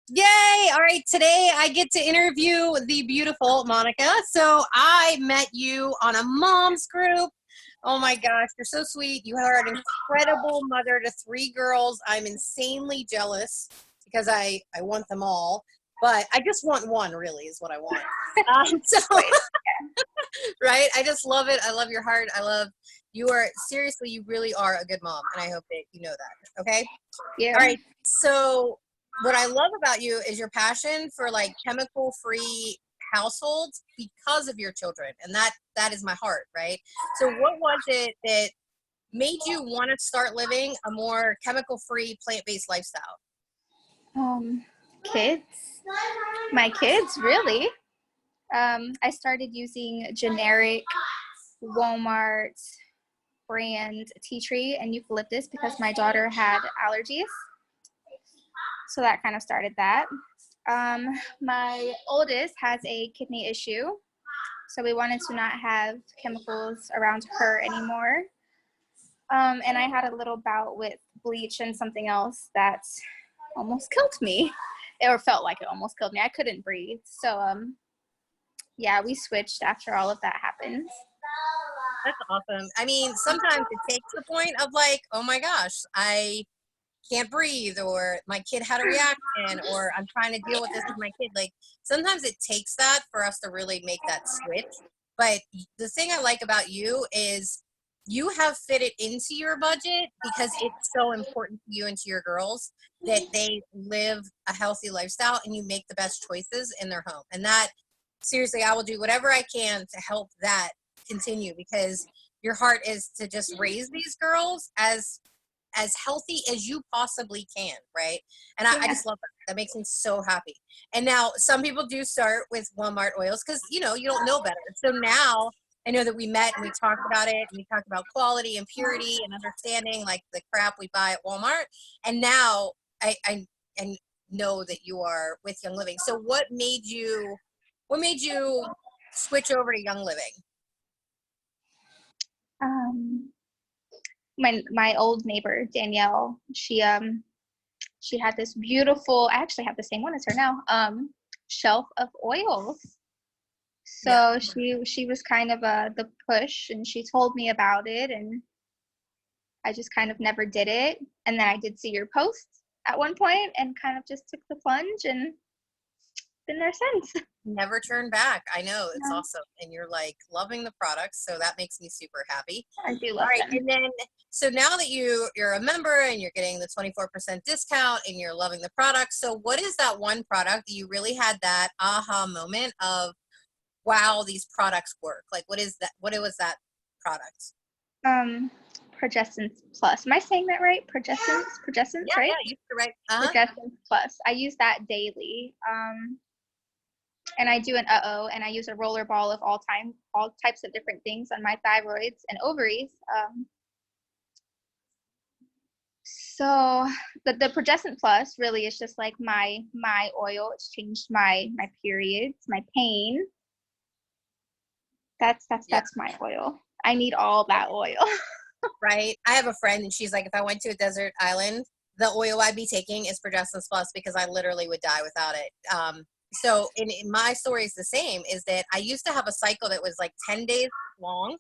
Yay! All right, today I get to interview the beautiful Monica. So I met you on a mom's group. Oh my gosh, you're so sweet. You are an incredible mother to three girls. I'm insanely jealous because I want them all, but I just want one, really, is what I want. So, Wait. right? I just love it. I love your heart. I love you are seriously, you really are a good mom, and I hope that you know that. Okay. Yeah. All right. So what I love about you is your passion for like chemical free households because of your children. And that is my heart, right? So what was it that made you want to start living a more chemical free plant-based lifestyle? Um, Kids. My kids, really. I started using generic Walmart brand tea tree and eucalyptus because my daughter had allergies. So that kind of started that. My oldest has a kidney issue. So we wanted to not have chemicals around her anymore. And I had a little bout with bleach and something else that almost killed me, or felt like it almost killed me. I couldn't breathe. So, yeah, we switched after all of that happened. That's awesome. I mean, sometimes it takes the point of like, oh my gosh, I can't breathe, or my kid had a reaction, or I'm trying to deal with this with my kid. Like sometimes it takes that for us to really make that switch. But the thing I like about you is you have fit it into your budget because it's so important to you and to your girls that they live a healthy lifestyle and you make the best choices in their home. And that seriously, I will do whatever I can to help that continue because your heart is to just raise these girls as healthy as you possibly can, right? And I Yeah. just love that. That makes me so happy. And now some people do start with Walmart oils because you don't know better. So now I know that we met and we talked about it and we talked about quality and purity and understanding like the crap we buy at Walmart. And now I know that you are with Young Living. So what made you switch over to Young Living? Um, my old neighbor Danielle, she had this beautiful. I actually have the same one as her now. Shelf of oils. Yeah. So she was kind of the push, and she told me about it, and I just kind of never did it. And then I did see your post at one point, and kind of just took the plunge, and been there since. Never turn back. I know it's Yeah, awesome. And you're like loving the products. So that makes me super happy. I do All love right. them. And then, so now that you're a member and you're getting the 24% discount and you're loving the product. So what is that one product that you really had that aha moment of, wow, these products work? Like, what is that? What was that product? Um, Progestins Plus. Am I saying that right? Progestins, Yeah. right? Yeah. You're right. Uh-huh. Progestins Plus. I use that daily. And I do an and I use a roller ball of all types of different things on my thyroids and ovaries. So the Progestin Plus really is just like my oil. It's changed my periods, my pain. Yeah. That's my oil. I need all that oil. Right. I have a friend and she's like, if I went to a desert island, the oil I'd be taking is Progestin Plus because I literally would die without it. So in my story is the same, is that I used to have a cycle that was like 10 days long.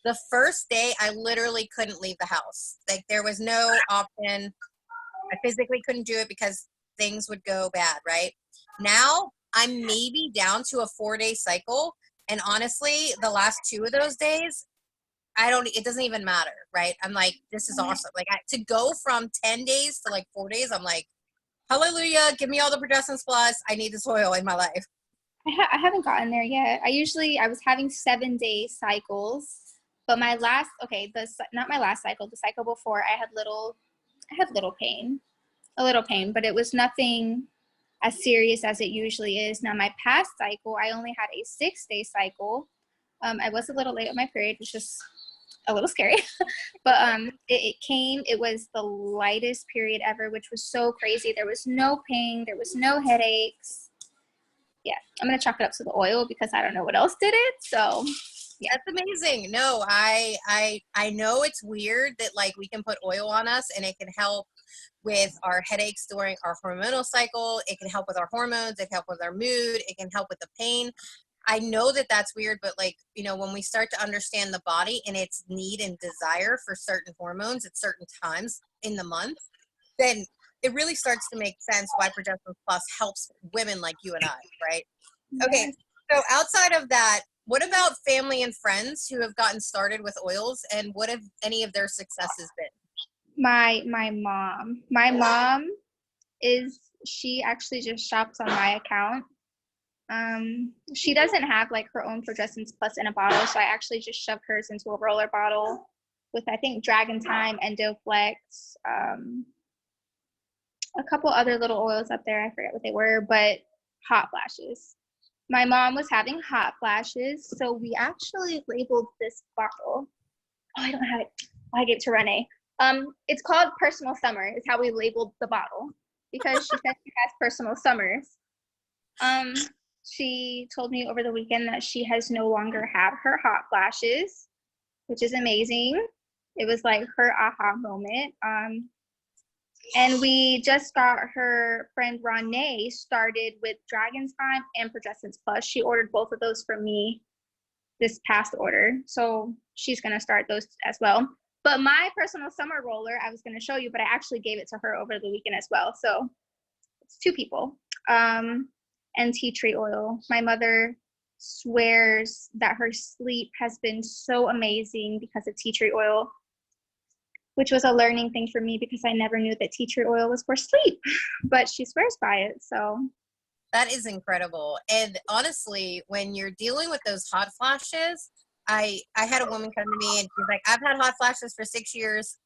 The first day I literally couldn't leave the house. Like there was no option. I physically couldn't do it because things would go bad, right? Now I'm maybe down to a 4-day cycle. And honestly, the last two of those days, it doesn't even matter, right? I'm like, this is awesome. Like to go from 10 days to like 4 days, I'm like, hallelujah, give me all the Progestin Plus. I need this oil in my life. I haven't gotten there yet. I was having 7-day cycles, but not my last cycle, the cycle before, I had a little pain, but it was nothing as serious as it usually is. Now, my past cycle, I only had a 6-day cycle. I was a little late on my period, which is a little scary, but it came. It was the lightest period ever, which was so crazy. There was no pain, there was no headaches. Yeah, I'm gonna chalk it up to the oil because I don't know what else did it. So, yeah. That's amazing. No, I know it's weird that like we can put oil on us and it can help with our headaches during our hormonal cycle. It can help with our hormones. It can help with our mood. It can help with the pain. I know that that's weird, but like, you know, when we start to understand the body and its need and desire for certain hormones at certain times in the month, then it really starts to make sense why Progesterone Plus helps women like you and I, right? Okay, Yes. so outside of that, what about family and friends who have gotten started with oils, and what have any of their successes been? My mom she actually just shops on my account. She doesn't have like her own Progesterone Plus in a bottle, so I actually just shoved hers into a roller bottle with I think Dragon Time, Endoflex, a couple other little oils up there. I forget what they were, but hot flashes. My mom was having hot flashes, so we actually labeled this bottle. Oh, I don't have it. I gave it to Renee. It's called Personal Summer. Is how we labeled the bottle because she said she has personal summers. Um, she told me over the weekend that she has no longer had her hot flashes, which is amazing. It was like her aha moment. And we just got her friend Renee started with Dragon's Time and Progesterone Plus. She ordered both of those from me this past order. So she's going to start those as well. But my personal summer roller, I was going to show you, but I actually gave it to her over the weekend as well. So it's two people. And tea tree oil. My mother swears that her sleep has been so amazing because of tea tree oil, which was a learning thing for me because I never knew that tea tree oil was for sleep, but she swears by it. So That is incredible. And honestly, when you're dealing with those hot flashes, I had a woman come to me and she's like, I've had hot flashes for 6 years.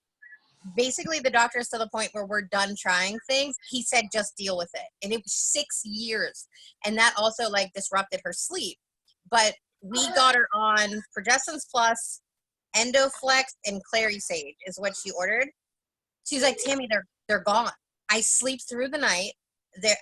Basically, the doctor is to the point where we're done trying things. He said, just deal with it. And it was 6 years. And that also like disrupted her sleep. But we got her on Progesterone Plus, Endoflex, and Clary Sage is what she ordered. She's like, Tammy, they're gone. I sleep through the night.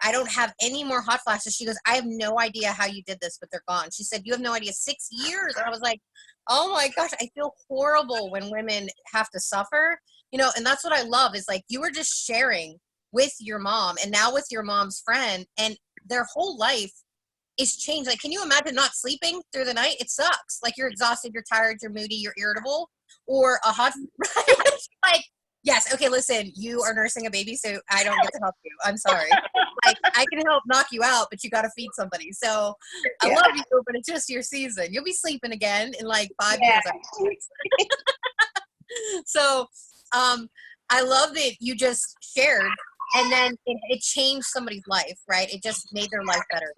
I don't have any more hot flashes. She goes, I have no idea how you did this, but they're gone. She said, you have no idea, 6 years. And I was like, oh my gosh, I feel horrible when women have to suffer, you know, and that's what I love is like you were just sharing with your mom and now with your mom's friend and their whole life is changed. Like, can you imagine not sleeping through the night? It sucks. Like you're exhausted, you're tired, you're moody, you're irritable, or a hot, like, yes, okay, listen, you are nursing a baby, so I don't get to help you. I'm sorry. Like, I can help knock you out, but you got to feed somebody. So I yeah, love you, but it's just your season. You'll be sleeping again in like 5 years. So I love that you just shared and then it changed somebody's life, right? It just made their life better.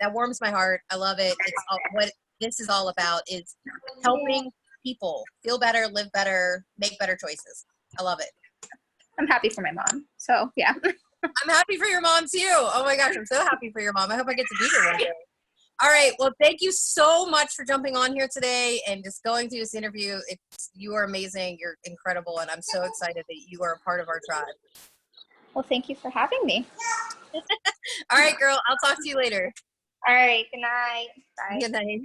That warms my heart. I love it. It's all, what this is all about is helping people feel better, live better, make better choices. I love it. I'm happy for my mom. So yeah. I'm happy for your mom too. Oh my gosh, I'm so happy for your mom. I hope I get to meet her one day. All right. Well, thank you so much for jumping on here today and just going through this interview. You are amazing. You're incredible. And I'm so excited that you are a part of our tribe. Well, thank you for having me. All right, girl. I'll talk to you later. All right. Good night. Bye. Good night.